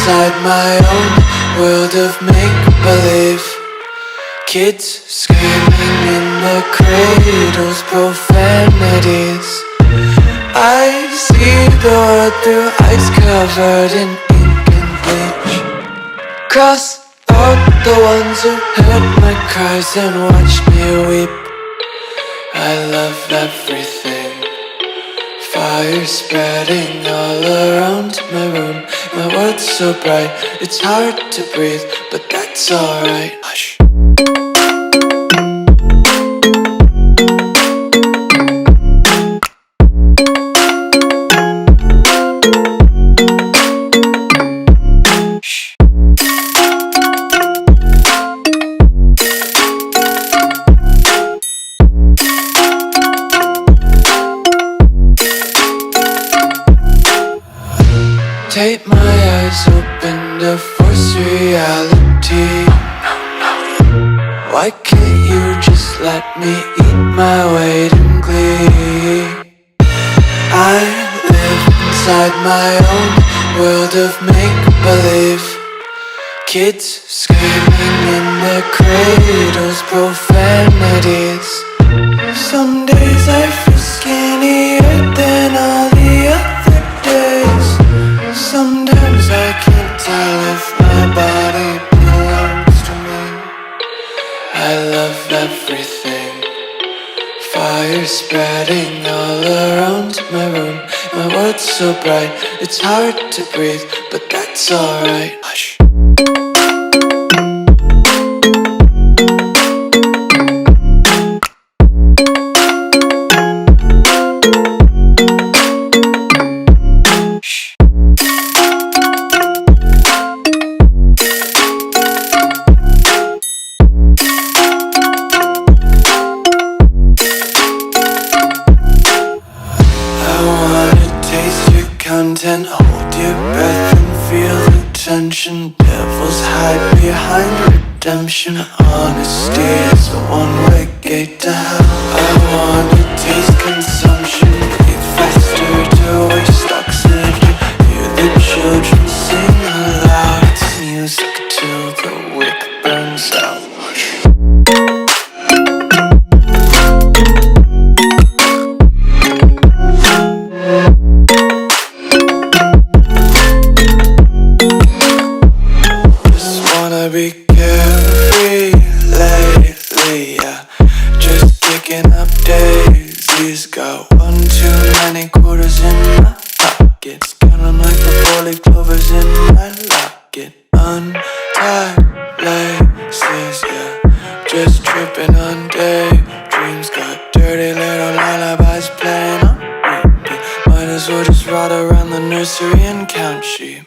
inside my own world of make-believe. Kids screaming in the cradles, profanities. I see the world through eyes covered in ink and bleach. Cross out the ones who heard my cries and watched me weep. I love everything. Fire spreading all around my room. My world's so bright, it's hard to breathe, but that's alright. Hush. Tape my eyes open to force reality. Why can't you just let me eat my weight in glee? I live inside my own world of make-believe. Kids screaming in their cradles, profanities. Some days I feel skinnier than all the other days. Sometimes I can't tell if my body belongs to me. I love everything. Fire spreading all around my room. My world's so bright, it's hard to breathe, but that's alright. Hush. Content, hold your breath and feel the tension. Devils hide behind redemption. Honesty is a one-way gate to hell. I wanna taste consumption, breathe faster to waste oxygen. Hear the children sing aloud. It's music till the wick burns out. Be carefree lately, yeah. Just picking up daisies. Got one too many quarters in my pockets. Counting like the four-leaf clovers in my locket. Untied laces, yeah. Just tripping on daydreams. Got dirty little lullabies playing on repeat. Might as well just ride around the nursery and count sheep.